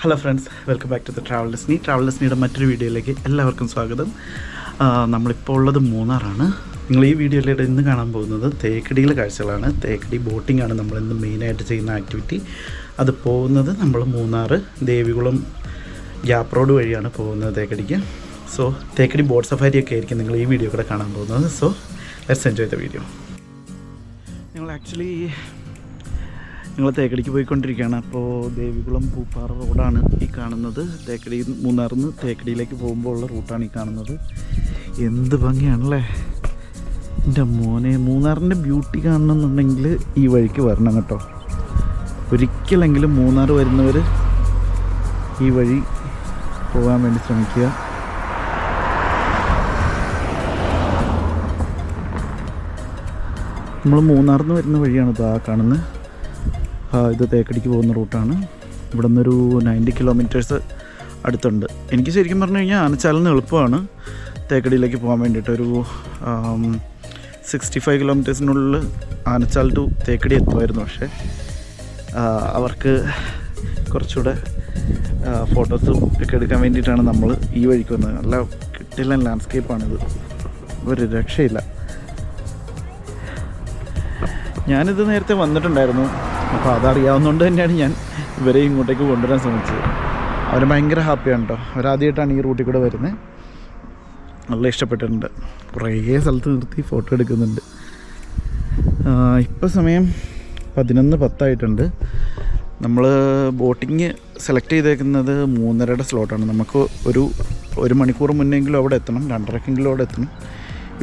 Hello friends, welcome back to the travel ഡെസ്റ്റിനിയുടെ മറ്റൊരു വീഡിയോയിലേക്ക് എല്ലാവർക്കും സ്വാഗതം. നമ്മളിപ്പോൾ ഉള്ളത് മൂന്നാറാണ്. നിങ്ങൾ ഈ വീഡിയോയിലൂടെ ഇന്ന് കാണാൻ പോകുന്നത് തേക്കടിയിലെ കാഴ്ചകളാണ്. തേക്കടി ബോട്ടിംഗ് ആണ് നമ്മളിന്ന് മെയിനായിട്ട് ചെയ്യുന്ന ആക്ടിവിറ്റി. അത് പോകുന്നത് നമ്മൾ മൂന്നാർ ദേവികുളം ഗ്യാപ്പ് റോഡ് വഴിയാണ് പോകുന്നത് തേക്കടിക്ക്. സോ തേക്കടി ബോട്ട് സഫാരിയൊക്കെ ആയിരിക്കും നിങ്ങൾ ഈ വീഡിയോ കൂടെ കാണാൻ പോകുന്നത്. So let's enjoy the video. ഞങ്ങൾ തേക്കടിക്ക് പോയിക്കൊണ്ടിരിക്കുകയാണ്. അപ്പോൾ ദേവികുളം പൂപ്പാറ റോഡാണ് ഈ കാണുന്നത്. മൂന്നാറിൽ നിന്ന് തേക്കടിയിലേക്ക് പോകുമ്പോൾ ഉള്ള റൂട്ടാണ് ഈ കാണുന്നത്. എന്ത് ഭംഗിയാണല്ലേ എൻ്റെ മോനെ. മൂന്നാറിൻ്റെ ബ്യൂട്ടി കാണണമെന്നുണ്ടെങ്കിൽ ഈ വഴിക്ക് വരണം കേട്ടോ. ഒരിക്കലെങ്കിലും മൂന്നാർ വരുന്നവർ ഈ വഴി പോകാൻ വേണ്ടി ശ്രമിക്കുക. നമ്മൾ മൂന്നാറിൽ നിന്ന് വരുന്ന വഴിയാണ് ഇത് ആ കാണുന്നത്. ഇത് തേക്കടിക്ക് പോകുന്ന റൂട്ടാണ്. ഇവിടെ നിന്നൊരു 90 കിലോമീറ്റേഴ്സ് അടുത്തുണ്ട്. എനിക്ക് ശരിക്കും പറഞ്ഞു കഴിഞ്ഞാൽ ആനച്ചാലിൽ നിന്ന് എളുപ്പമാണ് തേക്കടിയിലേക്ക് പോകാൻ വേണ്ടിയിട്ട്. ഒരു 65 കിലോമീറ്റേഴ്സിനുള്ളിൽ ആനച്ചാൽ ടു തേക്കടി എത്തുമായിരുന്നു. പക്ഷേ അവർക്ക് കുറച്ചുകൂടെ ഫോട്ടോസും ഒക്കെ എടുക്കാൻ വേണ്ടിയിട്ടാണ് നമ്മൾ ഈ വഴിക്ക് വന്നത്. നല്ല കിട്ടില്ല ലാൻഡ്സ്കേപ്പാണിത്, ഒരു രക്ഷയില്ല. ഞാനിത് നേരത്തെ വന്നിട്ടുണ്ടായിരുന്നു, അപ്പോൾ അതറിയാവുന്നതുകൊണ്ട് തന്നെയാണ് ഞാൻ ഇവരെ ഇങ്ങോട്ടേക്ക് കൊണ്ടുവരാൻ ശ്രമിച്ചത്. അവർ ഭയങ്കര ഹാപ്പിയാണ് കേട്ടോ. അവരാദ്യമായിട്ടാണ് ഈ റൂട്ടിൽ കൂടെ വരുന്നത്. നല്ല ഇഷ്ടപ്പെട്ടിട്ടുണ്ട്. കുറേ സ്ഥലത്ത് നിർത്തി ഫോട്ടോ എടുക്കുന്നുണ്ട്. ഇപ്പോൾ സമയം 11:10 നമ്മൾ ബോട്ടിങ് സെലക്ട് ചെയ്തേക്കുന്നത് 3:30 സ്ലോട്ടാണ്. നമുക്ക് ഒരു മണിക്കൂർ മുന്നെങ്കിലും അവിടെ എത്തണം, 2:30 അവിടെ എത്തണം.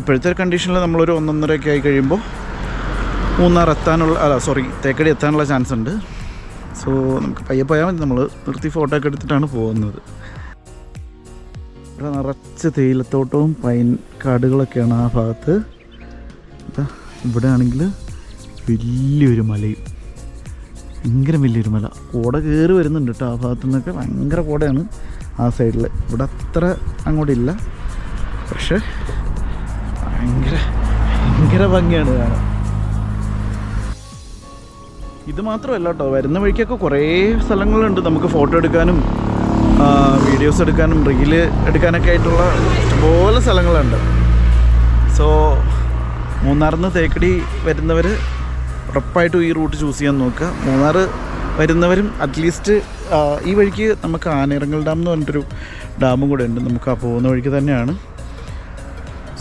ഇപ്പോഴത്തെ കണ്ടീഷനിൽ നമ്മളൊരു 1:30 ആയി കഴിയുമ്പോൾ മൂന്നാർ തേക്കടി എത്താനുള്ള ചാൻസ് ഉണ്ട്. സോ നമുക്ക് പയ്യെ പോയാൽ മതി. നമ്മൾ നിർത്തി ഫോട്ടോ ഒക്കെ എടുത്തിട്ടാണ് പോകുന്നത്. ഇവിടെ നിറച്ച് തേയിലത്തോട്ടവും പൈൻ കാടുകളൊക്കെയാണ് ആ ഭാഗത്ത്. ഇവിടെ ആണെങ്കിൽ വലിയൊരു മലയും, ഭയങ്കര വലിയൊരു മല. കോട കയറി വരുന്നുണ്ട് കേട്ടോ. ആ ഭാഗത്തു നിന്നൊക്കെ ഭയങ്കര കോടയാണ് ആ സൈഡിൽ. ഇവിടെ അത്ര അങ്ങോട്ടില്ല, പക്ഷേ ഭയങ്കര ഭംഗിയാണ് കാണാൻ. ഇത് മാത്രമല്ല കേട്ടോ, വരുന്ന വഴിക്കൊക്കെ കുറേ സ്ഥലങ്ങളുണ്ട് നമുക്ക് ഫോട്ടോ എടുക്കാനും വീഡിയോസ് എടുക്കാനും റീല് എടുക്കാനൊക്കെ ആയിട്ടുള്ള ഇഷ്ടംപോലെ സ്ഥലങ്ങളുണ്ട്. സോ മൂന്നാറിൽ നിന്ന് തേക്കടി വരുന്നവർ ഉറപ്പായിട്ടും ഈ റൂട്ട് ചൂസ് ചെയ്യാൻ നോക്കുക. മൂന്നാർ വരുന്നവരും അറ്റ്ലീസ്റ്റ് ഈ വഴിക്ക് നമുക്ക് ആനയിറങ്ങൽ ഡാം എന്ന് പറഞ്ഞിട്ടൊരു ഡാമും കൂടെ ഉണ്ട്. നമുക്ക് ആ പോകുന്ന വഴിക്ക് തന്നെയാണ്.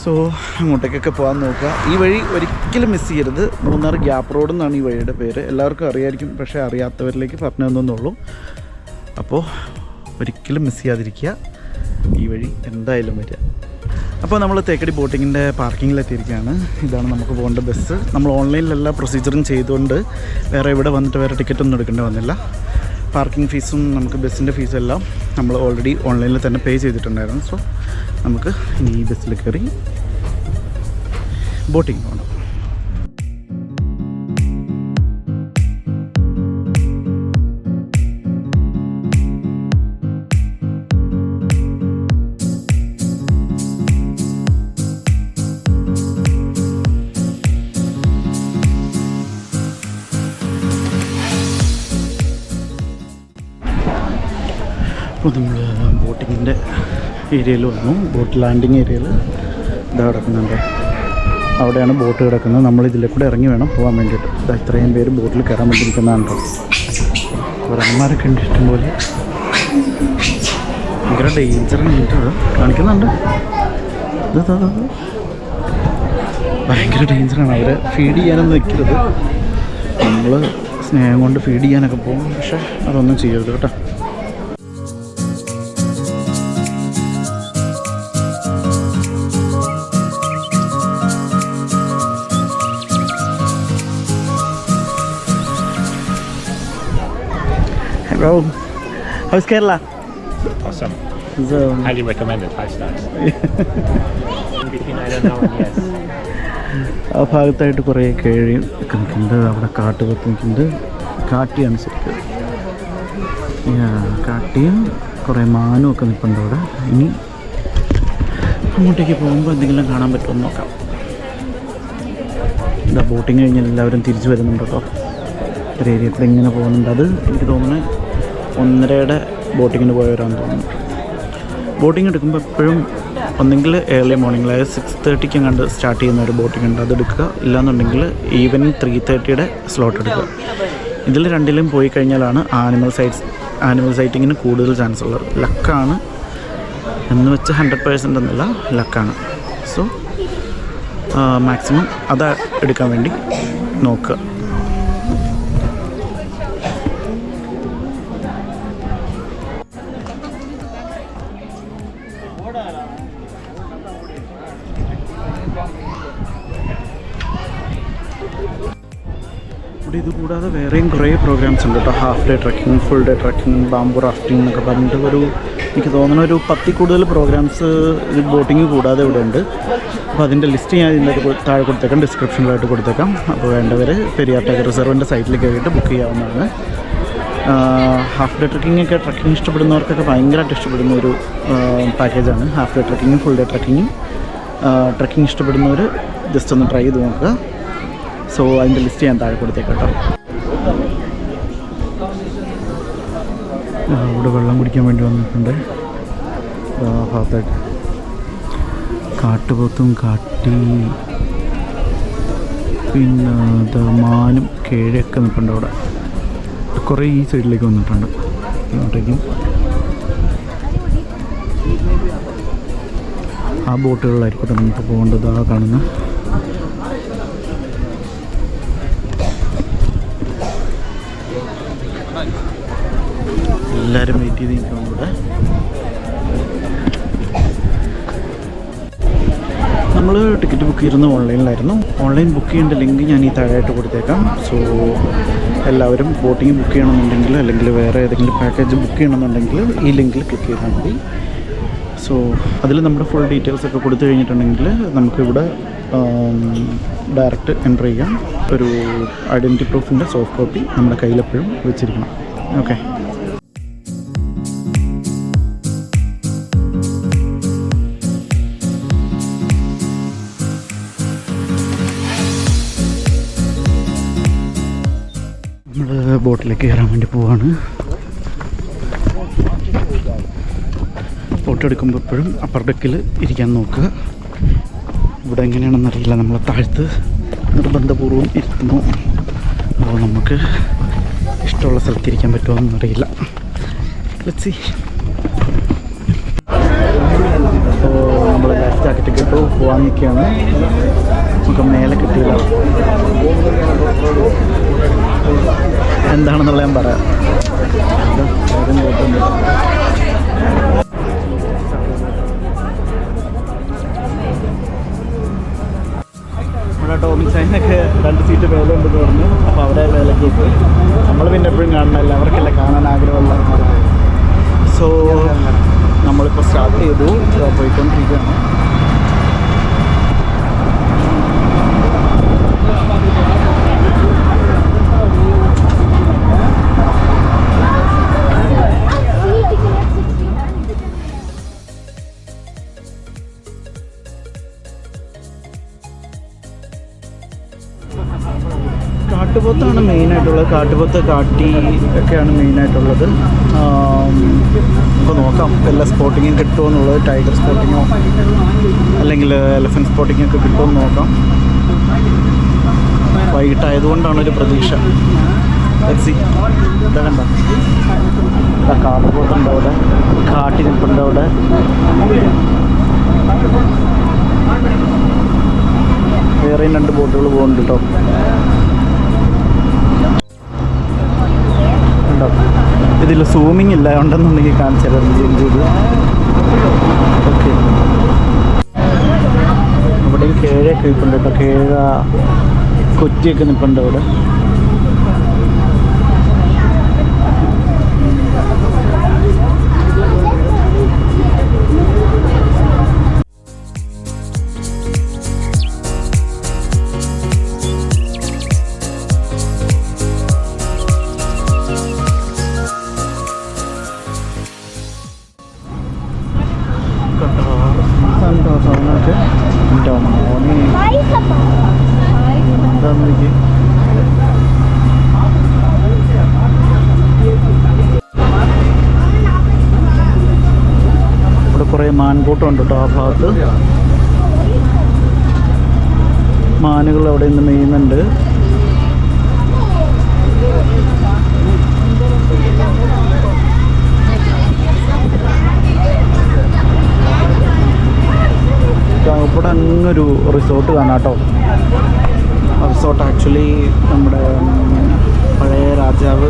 സോ അങ്ങോട്ടേക്കൊക്കെ പോകാൻ നോക്കുക. ഈ വഴി ഒരിക്കലും മിസ് ചെയ്യരുത്. മൂന്നാർ ഗ്യാപ്പ് റോഡ് എന്നാണ് ഈ വഴിയുടെ പേര്. എല്ലാവർക്കും അറിയായിരിക്കും, പക്ഷേ അറിയാത്തവരിലേക്ക് പറഞ്ഞു തന്നുള്ളൂ. അപ്പോൾ ഒരിക്കലും മിസ് ചെയ്യാതിരിക്കുക. ഈ വഴി എന്തായാലും വരിക. അപ്പോൾ നമ്മൾ തേക്കടി ബോട്ടിങ്ങിൻ്റെ പാർക്കിങ്ങിലെത്തിയിരിക്കുകയാണ്. ഇതാണ് നമുക്ക് പോകേണ്ട ബസ്. നമ്മൾ ഓൺലൈനിൽ എല്ലാ പ്രൊസീജിയറും ചെയ്തുകൊണ്ട് വേറെ ഇവിടെ വന്നിട്ട് വേറെ ടിക്കറ്റൊന്നും എടുക്കേണ്ടി വന്നില്ല. പാർക്കിംഗ് ഫീസും നമുക്ക് ബസ്സിൻ്റെ ഫീസും എല്ലാം നമ്മൾ ഓൾറെഡി ഓൺലൈനിൽ തന്നെ പേ ചെയ്തിട്ടുണ്ടായിരുന്നു. സോ നമുക്ക് ഇനി ഈ ബസ്സിൽ കയറി ബോട്ടിങ് പോകണം. അപ്പോൾ നമ്മൾ ബോട്ടിങ്ങിൻ്റെ ഏരിയയിൽ വന്നു. ബോട്ട് ലാൻഡിങ് ഏരിയയിൽ ഇതാ കിടക്കുന്നുണ്ട്. അവിടെയാണ് ബോട്ട് കിടക്കുന്നത്. നമ്മൾ ഇതിലെ കൂടെ ഇറങ്ങി വേണം പോകാൻ വേണ്ടിയിട്ട്. ഇത്രയും പേര് ബോട്ടിൽ കയറാൻ വേണ്ടിയിരിക്കുന്നതാണല്ലോ. കുരങ്ങന്മാരൊക്കെ ഉണ്ട് ഇഷ്ടംപോലെ. ഭയങ്കര ഡേഞ്ചറാണ് കാണിക്കുന്നുണ്ട്. ഭയങ്കര ഡേഞ്ചറാണ്. അവരെ ഫീഡ് ചെയ്യാനൊന്നും നിൽക്കരുത്. നമ്മൾ സ്നേഹം കൊണ്ട് ഫീഡ് ചെയ്യാനൊക്കെ പോകും, പക്ഷേ അതൊന്നും ചെയ്യരുത് കേട്ടോ. Bro, how's Kerala? Awesome. So, Highly recommended. 5 stars. In between island now and yes. ആ ഭാഗത്തായിട്ട് കുറേ കേഴി ഒക്കെ നിൽക്കുന്നുണ്ട്. അവിടെ കാട്ട് പത്ത് നിൽക്കുന്നുണ്ട്. കാട്ടിയാണ് ശരിക്കും. കാട്ടിയും കുറേ മാനും ഒക്കെ നിൽപ്പുണ്ട് അവിടെ. ഇനി അങ്ങോട്ടേക്ക് പോകുമ്പോൾ എന്തെങ്കിലും കാണാൻ പറ്റുമെന്ന് നോക്കാം. എന്താ ബോട്ടിങ് കഴിഞ്ഞാൽ എല്ലാവരും തിരിച്ചു വരുന്നുണ്ട് കേട്ടോ. ഒരു ഏരിയ കൂടെ ഇങ്ങനെ പോകുന്നുണ്ട്. അത് എനിക്ക് തോന്നുന്നത് 1:30 ബോട്ടിങ്ങിന് പോയവരാന്ന് തോന്നുന്നു. ബോട്ടിംഗ് എടുക്കുമ്പോൾ എപ്പോഴും ഒന്നെങ്കിൽ ഏർലി മോർണിംഗിൽ, അതായത് 6:30 കണ്ട് സ്റ്റാർട്ട് ചെയ്യുന്ന ഒരു ബോട്ടിംഗ് ഉണ്ട്, അതെടുക്കുക. ഇല്ലാന്നുണ്ടെങ്കിൽ ഈവനിങ് 3:30 സ്ലോട്ട് എടുക്കുക. ഇതിൽ രണ്ടിലും പോയി കഴിഞ്ഞാലാണ് ആനിമൽ സൈറ്റിങ്ങിന് കൂടുതൽ ചാൻസ് ഉള്ളത്. ലക്കാണ് എന്ന് വെച്ച് 100% എന്നല്ല, ലക്കാണ്. സോ മാക്സിമം അത് എടുക്കാൻ വേണ്ടി നോക്കുക. ഇവിടെ ഇത് കൂടാതെ വേറെയും കുറേ പ്രോഗ്രാംസ് ഉണ്ട് കേട്ടോ. Half day trekking, full day trekking, bamboo rafting എന്നൊക്കെ പറഞ്ഞിട്ട് എനിക്ക് തോന്നുന്ന ഒരു 10 കൂടുതൽ പ്രോഗ്രാംസ് ബോട്ടിങ് കൂടാതെ ഇവിടെ ഉണ്ട്. അപ്പോൾ അതിൻ്റെ ലിസ്റ്റ് ഞാൻ ഇതിൻ്റെ താഴെ കൊടുത്തേക്കാം, ഡിസ്ക്രിപ്ഷനിലായിട്ട് കൊടുത്തേക്കാം. അപ്പോൾ വേണ്ടവർ പെരിയാർ ടൈഗർ റിസർവിൻ്റെ സൈറ്റിൽ കയറിയിട്ട് ബുക്ക് ചെയ്യാവുന്നതാണ്. ഹാഫ് ഡേ ട്രക്കിംഗ് ഇഷ്ടപ്പെടുന്നവർക്കൊക്കെ ഭയങ്കരമായിട്ട് ഇഷ്ടപ്പെടുന്ന ഒരു പാക്കേജാണ്. ഹാഫ് ഡേ ട്രക്കിങ്ങും ഫുൾ ഡേ ട്രക്കിങ്ങും ഇഷ്ടപ്പെടുന്നവർ ജസ്റ്റ് ഒന്ന് ട്രൈ ചെയ്ത് നോക്കുക. സോ അതിൻ്റെ ലിസ്റ്റ് ഞാൻ താഴെ കൊടുത്തേക്കാം കേട്ടോ. ഇവിടെ വെള്ളം കുടിക്കാൻ വേണ്ടി വന്നിട്ടുണ്ട്. ഭാഗത്തായിട്ട് കാട്ടുപോത്തും കാട്ടി, പിന്നെ മാനും കേഴയൊക്കെ നിൽപ്പുണ്ട് അവിടെ. കുറേ ഈ സൈഡിലേക്ക് വന്നിട്ടുണ്ട്. ഇങ്ങോട്ടേക്കും ആ ബോട്ടുകളിലായിരിക്കട്ടെ നമുക്ക് പോകേണ്ടത്. ആ കാണുന്ന എല്ലാവരും വെയിറ്റ് ചെയ്ത് നിൽക്കണം ഇവിടെ. നമ്മൾ ടിക്കറ്റ് ബുക്ക് ചെയ്തിരുന്നത് ഓൺലൈനിലായിരുന്നു. ഓൺലൈൻ ബുക്ക് ചെയ്യേണ്ട ലിങ്ക് ഞാൻ ഈ താഴെയായിട്ട് കൊടുത്തേക്കാം. സോ എല്ലാവരും ബോട്ടിങ് ബുക്ക് ചെയ്യണമെന്നുണ്ടെങ്കിൽ, അല്ലെങ്കിൽ വേറെ ഏതെങ്കിലും പാക്കേജ് ബുക്ക് ചെയ്യണമെന്നുണ്ടെങ്കിൽ ഈ ലിങ്കിൽ ക്ലിക്ക് ചെയ്താൽ മതി. സോ അതിൽ നമ്മുടെ ഫുൾ ഡീറ്റെയിൽസ് ഒക്കെ കൊടുത്തു കഴിഞ്ഞിട്ടുണ്ടെങ്കിൽ നമുക്കിവിടെ ഡയറക്റ്റ് എൻ്റർ ചെയ്യാം. ഒരു ഐഡൻറ്റിറ്റി പ്രൂഫിൻ്റെ സോഫ്റ്റ് കോപ്പി നമ്മുടെ കയ്യിലെപ്പോഴും വെച്ചിരിക്കണം. ഓക്കെ. നമ്മൾ ബോട്ടിലേക്ക് കയറാൻ വേണ്ടി പോവാണ്. ഫോട്ടോ എടുക്കുമ്പോൾ എപ്പോഴും അപ്പർ ഡെക്കിൽ ഇരിക്കാൻ നോക്കുക. ഇവിടെ എങ്ങനെയാണെന്നറിയില്ല, നമ്മളെ താഴത്ത് നിർബന്ധപൂർവ്വം ഇരുത്തുന്നു. അപ്പോൾ നമുക്ക് ഇഷ്ടമുള്ള സ്ഥലത്ത് ഇരിക്കാൻ പറ്റുമോ എന്നറിയില്ല. Let's see. അപ്പോൾ നമ്മൾ ലൈഫ് ജാക്കറ്റ് ഇട്ടു പോകാൻ നിൽക്കുകയാണ്. നമുക്ക് മേലെ കിട്ടിയില്ല, എന്താണെന്നുള്ള ഞാൻ പറയാം. നമ്മുടെ ടോമിക് സൈനൊക്കെ 2 സീറ്റ് വേല ഉണ്ടെന്ന് പറഞ്ഞു. അപ്പോൾ അവരെ വേലയ്ക്ക് പോയി. നമ്മൾ പിന്നെ എപ്പോഴും കാണണമല്ല, അവർക്കല്ലേ കാണാൻ ആഗ്രഹമുള്ള. സോ നമ്മളിപ്പോൾ സ്റ്റാർട്ട് ചെയ്തു, പോയിക്കൊണ്ടിരിക്കുകയാണ്. കാട്ടുപോത്താണ് മെയിനായിട്ടുള്ളത്. കാട്ടുപോത്ത്, കാട്ടി ഒക്കെയാണ് മെയിനായിട്ടുള്ളത്. അപ്പോൾ നോക്കാം എല്ലാ സ്പോട്ടിങ്ങും കിട്ടുമോ എന്നുള്ളത്. ടൈഗർ സ്പോട്ടിങ്ങോ അല്ലെങ്കിൽ എലഫൻറ്റ് സ്പോട്ടിങ്ങോ ഒക്കെ കിട്ടുമോ എന്ന് നോക്കാം. വൈകിട്ടായതുകൊണ്ടാണ് ഒരു പ്രതീക്ഷ. ഇതാ കണ്ട, കാട്ടുപോത്തുണ്ട് അവിടെ, കാട്ടി നിൽപ്പുണ്ട് അവിടെ. വേറെയും 2 ബോട്ടുകൾ പോകുന്നുണ്ട് കേട്ടോ. ഇതിൽ സൂമിങ് ഇല്ല, ഉണ്ടെന്നുണ്ടെങ്കിൽ കാണിച്ചാൽ സൂം ചെയ്ത്. ഓക്കെ, അവിടെയും കേഴയൊക്കെ നിൽപ്പുണ്ട് കേട്ടോ. കേഴ, കൊറ്റിയൊക്കെ നിൽപ്പുണ്ട് അവിടെ. മാൻകൂട്ടം ഉണ്ട് കേട്ടോ ആ ഭാഗത്ത്. മാനുകൾ അവിടെ നിന്ന് മെയ്യുന്നുണ്ട്. ഇവിടെ അങ്ങൊരു റിസോർട്ട് കാണാം കേട്ടോ. റിസോർട്ട് ആക്ച്വലി നമ്മുടെ പഴയ രാജാവ്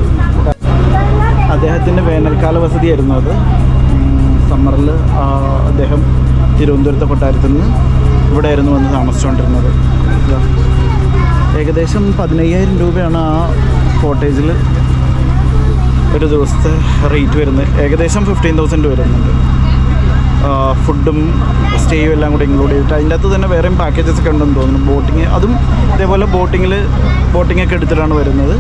അദ്ദേഹത്തിൻ്റെ വേനൽക്കാല വസതിയായിരുന്നു അത്. സമ്മറിൽ അദ്ദേഹം തിരുവനന്തപുരത്തെ കൊട്ടാരത്തിൽ നിന്ന് ഇവിടെ ആയിരുന്നു വന്ന് താമസിച്ചുകൊണ്ടിരുന്നത്. ഏകദേശം 15,000 രൂപയാണ് ആ കോട്ടേജിൽ ഒരു ദിവസത്തെ റേറ്റ് വരുന്നത്. ഏകദേശം 15,000 വരുന്നുണ്ട്. ഫുഡും സ്റ്റേയും എല്ലാം കൂടി ഇൻക്ലൂഡ് ചെയ്തിട്ട്. അതിൻ്റെ അകത്ത് തന്നെ വേറെയും പാക്കേജസ് ഒക്കെ ഉണ്ടെന്ന് തോന്നുന്നു. ബോട്ടിങ്, അതും ഇതേപോലെ ബോട്ടിങ്ങൊക്കെ എടുത്തിട്ടാണ് വരുന്നത്.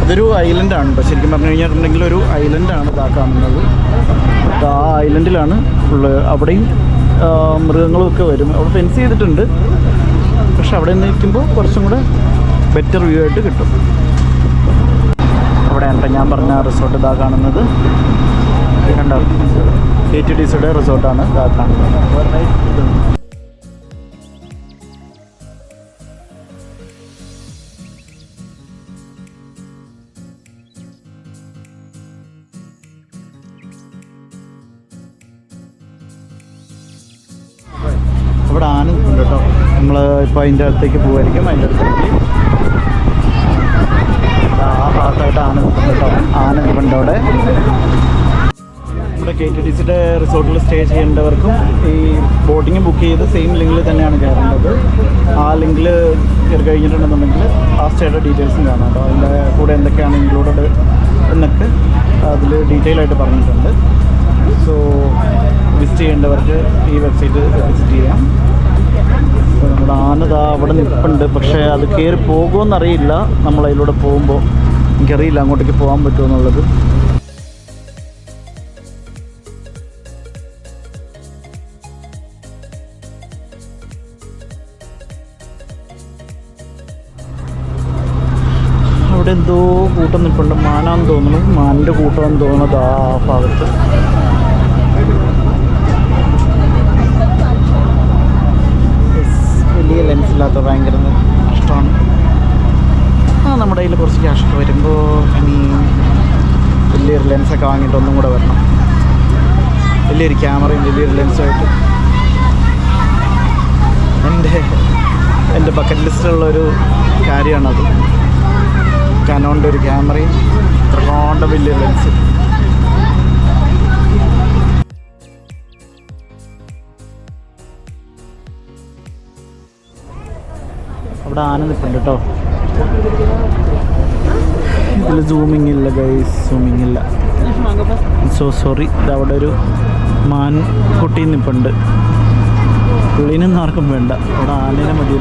അതൊരു ഐലൻഡാണ് കേട്ടോ. ശരിക്കും പറഞ്ഞു കഴിഞ്ഞിട്ടുണ്ടെങ്കിൽ ഒരു ഐലൻഡാണ് ഇതാ കാണുന്നത്. ആ ഐലൻഡിലാണ് ഫുള്ള്. അവിടെയും മൃഗങ്ങളൊക്കെ വരും. അവിടെ ഫെൻസ് ചെയ്തിട്ടുണ്ട്, പക്ഷെ അവിടെ നിൽക്കുമ്പോൾ കുറച്ചും കൂടെ ബെറ്റർ വ്യൂ ആയിട്ട് കിട്ടും. അവിടെയാണ് ഞാൻ പറഞ്ഞ റിസോർട്ട് ഇതാ കാണുന്നത്. കണ്ടോ, KTDCയുടെ റിസോർട്ടാണ് ഇതാ കാണുന്നത്. അവിടെ ആന നിൽക്കുന്നുണ്ട് കേട്ടോ. നമ്മൾ ഇപ്പോൾ അതിൻ്റെ അടുത്തേക്ക് പോകുമായിരിക്കും. അതിൻ്റെ അടുത്തേക്ക് ആ ഭാഗത്തായിട്ട് ആന നിൽക്കുന്നുണ്ട് കേട്ടോ. ആന നിൽക്കുന്നുണ്ട് അവിടെ. നമ്മുടെ KTDCയുടെ റിസോർട്ടിൽ സ്റ്റേ ചെയ്യേണ്ടവർക്കും ഈ ബോട്ടിങ് ബുക്ക് ചെയ്ത് സെയിം ലിങ്കിൽ തന്നെയാണ് കയറേണ്ടത്. ആ ലിങ്കിൽ കയറി കഴിഞ്ഞിട്ടുണ്ടെന്നുണ്ടെങ്കിൽ ആ സ്റ്റേയുടെ ഡീറ്റെയിൽസും കാണാം കേട്ടോ. അതിൻ്റെ കൂടെ എന്തൊക്കെയാണ് ഇൻക്ലൂഡഡ് എന്നൊക്കെ അതിൽ ഡീറ്റെയിൽ ആയിട്ട് പറഞ്ഞിട്ടുണ്ട്. സോ വിസിറ്റ് ചെയ്യേണ്ടവർക്ക് ഈ വെബ്സൈറ്റ് വിസിറ്റ് ചെയ്യാം. നമ്മുടെ ആനത അവിടെ നിൽപ്പുണ്ട്, പക്ഷേ അത് കയറി പോകുമെന്നറിയില്ല. നമ്മളതിലൂടെ പോകുമ്പോൾ എനിക്കറിയില്ല അങ്ങോട്ടേക്ക് പോകാൻ പറ്റുമോ എന്നുള്ളത്. അവിടെ എന്തോ കൂട്ടം നിൽപ്പുണ്ട്. മാനാന്ന് തോന്നുന്നു, മാനിൻ്റെ കൂട്ടമെന്ന് തോന്നുന്നത് ആ ഭാഗത്ത്. വലിയ ലെൻസില്ലാത്ത ഭയങ്കര ഇഷ്ടമാണ്. നമ്മുടെ കയ്യിൽ കുറച്ച് ക്യാഷൊക്കെ വരുമ്പോൾ ഇനി വലിയൊരു ലെൻസൊക്കെ വാങ്ങിയിട്ട് ഒന്നും കൂടെ വരണം. വലിയൊരു ക്യാമറയും വലിയൊരു ലെൻസുമായിട്ട്. എൻ്റെ ബക്കറ്റ് ലിസ്റ്റിലുള്ളൊരു കാര്യമാണത്. കാനോണിൻ്റെ ഒരു ക്യാമറയും ഇത്രകൊണ്ട് വലിയ ലെൻസ്. അവിടെ ആന നിൽപ്പുണ്ട് കേട്ടോ. ഇതിൽ സൂമിങ് ഇല്ല ഗൈസ്, സൂമിങ് ഇല്ല. So sorry. ഇതവിടെ ഒരു മാൻ കുട്ടി നിൽപ്പുണ്ട്. പുള്ളീനൊന്നും ആർക്കും വേണ്ട. അവിടെ ആനേനെ മതി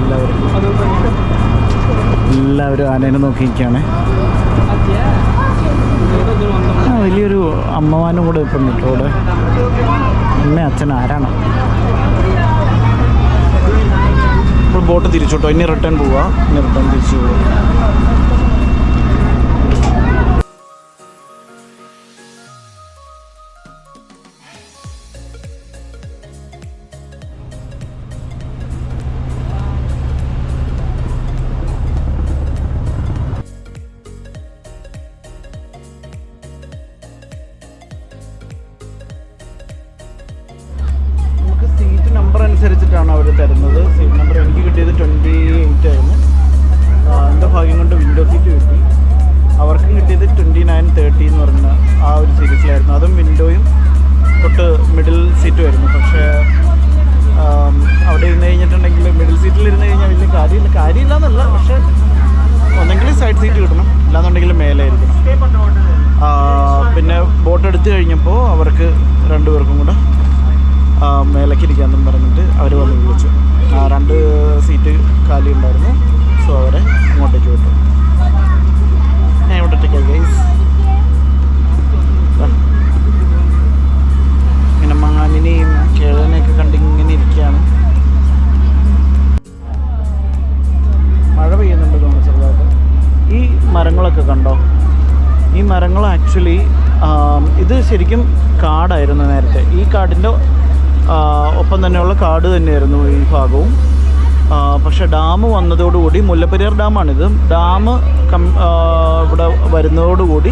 എല്ലാവരും ആനേനെ നോക്കി നിൽക്കുകയാണ്. വലിയൊരു അമ്മമാനും കൂടെ ഇപ്പം നിൽക്കും അവിടെ. അമ്മ അച്ഛൻ ആരാണ്? ഇപ്പോൾ ബോട്ട് തിരിച്ചോട്ടോ. ഇനി റിട്ടേൺ പോവുക. ഇനി റിട്ടേൺ തിരിച്ചു പോവുക. അനുസരിച്ചിട്ടാണ് അവർ തരുന്നത്. സീറ്റ് നമ്പർ എനിക്ക് കിട്ടിയത് 28 ആയിരുന്നു. എൻ്റെ ഭാഗ്യം കൊണ്ട് വിൻഡോ സീറ്റ് കിട്ടി. അവർക്കും കിട്ടിയത് 29-30 എന്ന് പറഞ്ഞ ആ ഒരു സീരീസിലായിരുന്നു. അതും വിൻഡോയും തൊട്ട് മിഡിൽ സീറ്റും ആയിരുന്നു. പക്ഷേ അവിടെ ഇരുന്ന് കഴിഞ്ഞിട്ടുണ്ടെങ്കിൽ മിഡിൽ സീറ്റിൽ ഇരുന്ന് കഴിഞ്ഞാൽ വലിയ കാര്യമില്ല എന്നല്ല, പക്ഷേ ഒന്നെങ്കിൽ സൈഡ് സീറ്റ് കിട്ടണം, ഇല്ലാന്നുണ്ടെങ്കിൽ മേലെ ആയിരിക്കണം. പിന്നെ ബോട്ട് എടുത്തു കഴിഞ്ഞപ്പോൾ അവർക്ക് രണ്ടുപേർക്കും കൂടെ മേലേക്ക് ഇരിക്കാമെന്നും പറഞ്ഞിട്ട് അവർ വന്ന് വിളിച്ചു. 2 സീറ്റ് കാലി ഉണ്ടായിരുന്നു. സോ അവരെ അങ്ങോട്ടേക്ക് വിട്ടു. ഞാൻ ഇവിടെ ഒറ്റയ്ക്കായി ഗൈസ്. ഇങ്ങനെ മാനിനെയും കിഴനെയൊക്കെ കണ്ടിങ്ങനെ ഇരിക്കുകയാണ്. മഴ പെയ്യുന്നുണ്ട് തോന്നുന്നു ചെറുതായിട്ട്. ഈ മരങ്ങളൊക്കെ കണ്ടോ? ഈ മരങ്ങൾ ആക്ച്വലി ഇത് ശരിക്കും കാടായിരുന്നു നേരത്തെ. ഈ കാടിൻ്റെ ഒപ്പം തന്നെയുള്ള കാട് തന്നെയായിരുന്നു ഈ ഭാഗവും. പക്ഷേ ഡാം വന്നതോടുകൂടി, മുല്ലപ്പെരിയാർ ഡാമാണിത്, ഡാം ഇവിടെ വരുന്നതോടുകൂടി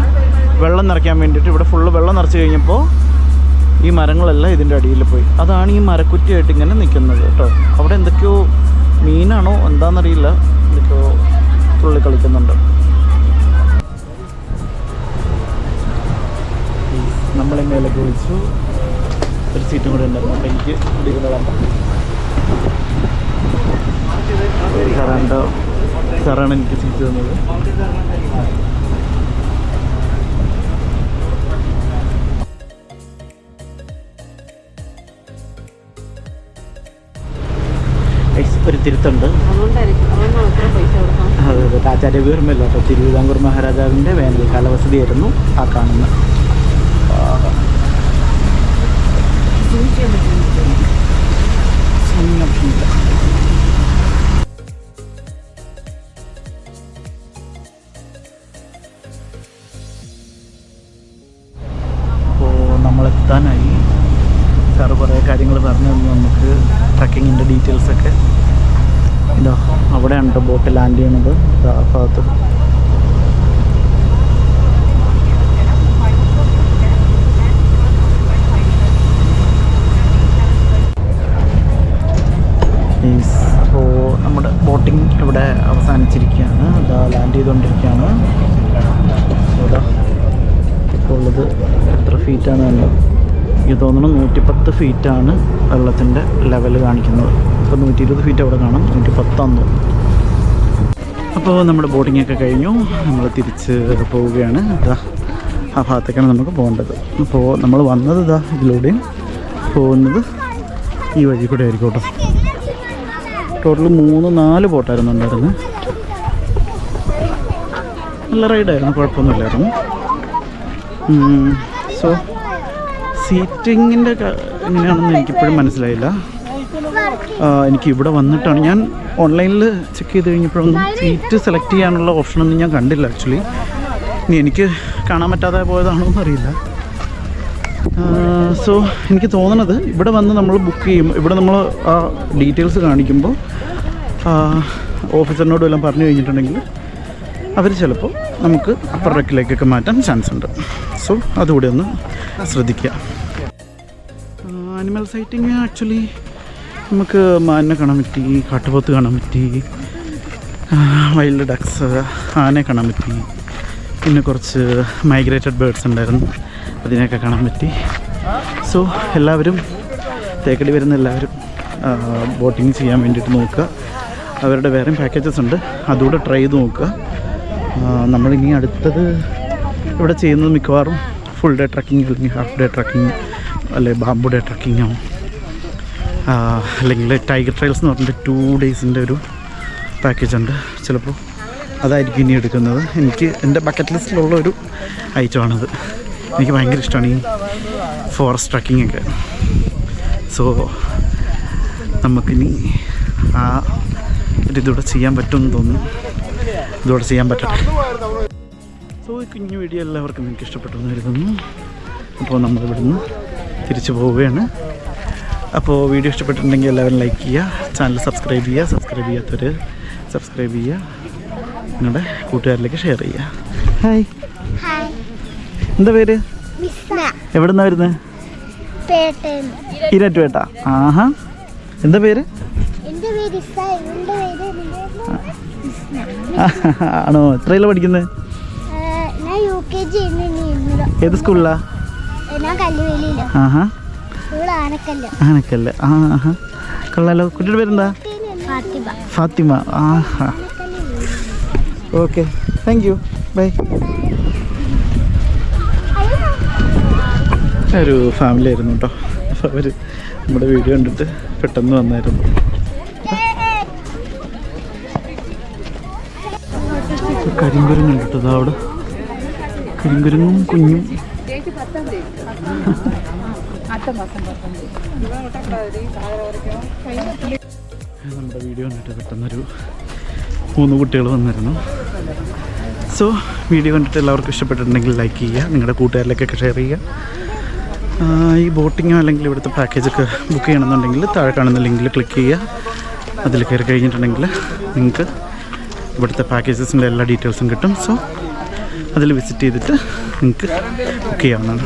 വെള്ളം നിറയ്ക്കാൻ വേണ്ടിയിട്ട് ഇവിടെ ഫുള്ള് വെള്ളം നിറച്ച് കഴിഞ്ഞപ്പോൾ ഈ മരങ്ങളെല്ലാം ഇതിൻ്റെ അടിയിൽ പോയി. അതാണ് ഈ മരക്കുറ്റിയായിട്ട് ഇങ്ങനെ നിൽക്കുന്നത് കേട്ടോ. അവിടെ എന്തൊക്കെയോ മീനാണോ എന്താണെന്നറിയില്ല, എന്തൊക്കെയോ തുള്ളി കളിക്കുന്നുണ്ട്. നമ്മളെ മേലേക്ക് വിളിച്ചു. ഒരു സീറ്റും കൂടെ ഉണ്ടായിരുന്നു. അപ്പോൾ എനിക്ക് ഇരിക്കുന്നതാണ് സാറാണ് എനിക്ക് സീറ്റ് തന്നത്. ഒരു തിരുത്തുണ്ട്. അതെ അതെ, ആചാര്യപീഠമല്ല കേട്ടോ, തിരുവിതാംകൂർ മഹാരാജാവിൻ്റെ വേനൽക്കാല വസതിയായിരുന്നു ആ കാണുന്ന. അപ്പോൾ നമ്മളെത്താനായി. സാറ് കുറേ കാര്യങ്ങൾ പറഞ്ഞു തന്നു നമുക്ക്, ട്രക്കിങ്ങിൻ്റെ ഡീറ്റെയിൽസൊക്കെ. ഇതാ അവിടെയാണ് കേട്ടോ ബോട്ട് ലാൻഡ് ചെയ്യണത്, ആ ഭാഗത്ത്. അപ്പോൾ നമ്മുടെ ബോട്ടിങ് ഇവിടെ അവസാനിച്ചിരിക്കുകയാണ്. ഇതാ ലാൻഡ് ചെയ്തുകൊണ്ടിരിക്കുകയാണ്. ഇവിടെ ഇപ്പോൾ ഉള്ളത് എത്ര ഫീറ്റാണ് കണ്ടോ? എനിക്ക് തോന്നുന്നു 110 ഫീറ്റാണ് വെള്ളത്തിൻ്റെ ലെവൽ കാണിക്കുന്നത്. ഇപ്പോൾ 120 ഫീറ്റ് അവിടെ കാണാം, 110 ആണെന്ന് തോന്നുന്നു. അപ്പോൾ നമ്മുടെ ബോട്ടിങ്ങൊക്കെ കഴിഞ്ഞു, നമ്മൾ തിരിച്ച് പോവുകയാണ്. ഇതാ ആ ഭാഗത്തേക്കാണ് നമുക്ക് പോകേണ്ടത്. അപ്പോൾ നമ്മൾ വന്നത് ഇതാ ഇതിലൂടെയും പോകുന്നത് ഈ വഴി കൂടെ ആയിരിക്കും കേട്ടോ. ടോട്ടൽ 3-4 ബോട്ടായിരുന്നു ഉണ്ടായിരുന്നത്. നല്ല റൈഡായിരുന്നു, കുഴപ്പമൊന്നുമില്ലായിരുന്നു. സോ സീറ്റിങ്ങിൻ്റെ എങ്ങനെയാണെന്ന് എനിക്കിപ്പോഴും മനസ്സിലായില്ല. എനിക്ക് ഇവിടെ വന്നിട്ടാണ്, ഞാൻ ഓൺലൈനിൽ ചെക്ക് ചെയ്ത് കഴിഞ്ഞപ്പോഴൊന്നും സീറ്റ് സെലക്ട് ചെയ്യാനുള്ള ഓപ്ഷനൊന്നും ഞാൻ കണ്ടില്ല ആക്ച്വലി. ഇനി എനിക്ക് കാണാൻ പറ്റാതെ പോയതാണോ എന്നറിയില്ല. സോ എനിക്ക് തോന്നണത് ഇവിടെ വന്ന് നമ്മൾ ബുക്ക് ചെയ്യും, ഇവിടെ നമ്മൾ ആ ഡീറ്റെയിൽസ് കാണിക്കുമ്പോൾ ഓഫീസറിനോടും എല്ലാം പറഞ്ഞു കഴിഞ്ഞിട്ടുണ്ടെങ്കിൽ അവർ ചിലപ്പോൾ നമുക്ക് അപ്പർ ഡെക്കിലേക്കൊക്കെ മാറ്റാൻ ചാൻസ് ഉണ്ട്. സോ അതുകൂടി ഒന്ന് ശ്രദ്ധിക്കുക. ആനിമൽ സൈറ്റിങ് ആക്ച്വലി നമുക്ക് മാനിനെ കാണാൻ പറ്റി, കാട്ടുപോത്ത് കാണാൻ പറ്റി, വൈൽഡ് ഡക്സ്, ആനയെ കാണാൻ പറ്റി, പിന്നെ കുറച്ച് മൈഗ്രേറ്റഡ് ബേർഡ്സ് ഉണ്ടായിരുന്നു, അതിനെയൊക്കെ കാണാൻ പറ്റി. സോ എല്ലാവരും തേക്കടി വരുന്ന എല്ലാവരും ബോട്ടിങ് ചെയ്യാൻ വേണ്ടിയിട്ട് നോക്കുക. അവരുടെ വേറെയും പാക്കേജസ് ഉണ്ട്, അതുകൂടെ ട്രൈ ചെയ്ത് നോക്കുക. നമ്മളിനി അടുത്തത് ഇവിടെ ചെയ്യുന്നത് മിക്കവാറും ഫുൾ ഡേ ട്രക്കിങ് അല്ലെങ്കിൽ ഹാഫ് ഡേ ട്രക്കിങ് അല്ലെങ്കിൽ ബാംബു ഡേ ട്രക്കിങ്ങോ അല്ലെങ്കിൽ ടൈഗർ ട്രയൽസ് എന്ന് പറഞ്ഞിട്ട് 2 ഡേയ്സിൻ്റെ ഒരു പാക്കേജ് ഉണ്ട്. ചിലപ്പോൾ അതായിരിക്കും ഇനി എടുക്കുന്നത്. എനിക്ക് എൻ്റെ ബക്കറ്റ് ലിസ്റ്റിലുള്ള ഒരു ഐറ്റമാണത്. എനിക്ക് ഭയങ്കര ഇഷ്ടമാണ് ഈ ഫോറസ്റ്റ് ട്രക്കിംഗ് ഒക്കെ. സോ നമുക്കിനി ആ ഒരിതൂടെ ചെയ്യാൻ പറ്റുമെന്ന് തോന്നുന്നു. ഇതോടെ ചെയ്യാൻ പറ്റട്ടെ. സോ ഈ കുഞ്ഞു വീഡിയോ എല്ലാവർക്കും എനിക്ക് ഇഷ്ടപ്പെട്ടെന്ന് കരുതുന്നു. അപ്പോൾ നമ്മളിവിടുന്ന് തിരിച്ചു പോവുകയാണ്. അപ്പോൾ വീഡിയോ ഇഷ്ടപ്പെട്ടിട്ടുണ്ടെങ്കിൽ എല്ലാവരും ലൈക്ക് ചെയ്യുക, ചാനൽ സബ്സ്ക്രൈബ് ചെയ്യുക, സബ്സ്ക്രൈബ് ചെയ്യാത്തവർ സബ്സ്ക്രൈബ് ചെയ്യുക, നിങ്ങളുടെ കൂട്ടുകാരിലേക്ക് ഷെയർ ചെയ്യുക. ഹായ്, എന്താ പേര്? എവിടെ നിന്നാണ് വരുന്നത്? ഇരട്ടുപേട്ട. ആഹാ, എന്താ പേര്? ആണോ? എത്രയില പഠിക്കുന്നത്? ഏത് സ്കൂളിലാ? ആഹാ, ആനക്കല്ല്. ആഹാ, കൊള്ളാലോ. കുട്ടിയുടെ പേരെന്താ? ഫാത്തിമ. ആഹാ, ഓക്കെ, താങ്ക് യു, ബൈ. ഒരു ഫാമിലി ആയിരുന്നു കേട്ടോ. അപ്പോൾ അവർ നമ്മുടെ വീഡിയോ കണ്ടിട്ട് പെട്ടെന്ന് വന്നായിരുന്നു. കരിങ്കുരങ്ങ് കണ്ടിട്ടത് അവിടെ, കരിങ്കുരങ്ങും കുഞ്ഞും. നമ്മുടെ വീഡിയോ കണ്ടിട്ട് പെട്ടെന്നൊരു 3 കുട്ടികൾ വന്നിരുന്നു. സോ വീഡിയോ കണ്ടിട്ട് എല്ലാവർക്കും ഇഷ്ടപ്പെട്ടിട്ടുണ്ടെങ്കിൽ ലൈക്ക് ചെയ്യുക, നിങ്ങളുടെ കൂട്ടുകാരിലേക്കൊക്കെ ഷെയർ ചെയ്യുക. ഈ ബോട്ടിങ്ങോ അല്ലെങ്കിൽ ഇവിടുത്തെ പാക്കേജൊക്കെ ബുക്ക് ചെയ്യണമെന്നുണ്ടെങ്കിൽ താഴെ കാണുന്ന ലിങ്കിൽ ക്ലിക്ക് ചെയ്യുക. അതിൽ കയറി കഴിഞ്ഞിട്ടുണ്ടെങ്കിൽ നിങ്ങൾക്ക് ഇവിടുത്തെ പാക്കേജസിൻ്റെ എല്ലാ ഡീറ്റെയിൽസും കിട്ടും. സോ അതിൽ വിസിറ്റ് ചെയ്തിട്ട് നിങ്ങൾക്ക് ബുക്ക് ചെയ്യാവുന്നതാണ്.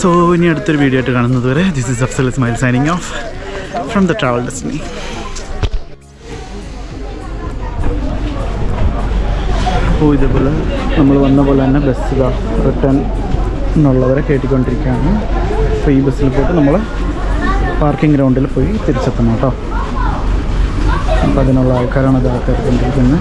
സോ ഇനി അടുത്തൊരു വീഡിയോ ആയിട്ട് കാണുന്നത് വരെ this is Afsal Ismail signing off from the travel destiny. അപ്പോൾ ഇതേപോലെ നമ്മൾ വന്ന പോലെ തന്നെ ബസ് റിട്ടേൺ എന്നുള്ളവരെ കയറ്റിക്കൊണ്ടിരിക്കുകയാണ്. അപ്പോൾ ഈ ബസ്സിൽ പോയിട്ട് നമ്മൾ പാർക്കിംഗ് ഗ്രൗണ്ടിൽ പോയി തിരിച്ചെത്തണം കേട്ടോ. അപ്പോൾ അതിനുള്ള ആൾക്കാരാണ് അത് കയറിക്കൊണ്ടിരിക്കുന്നത്.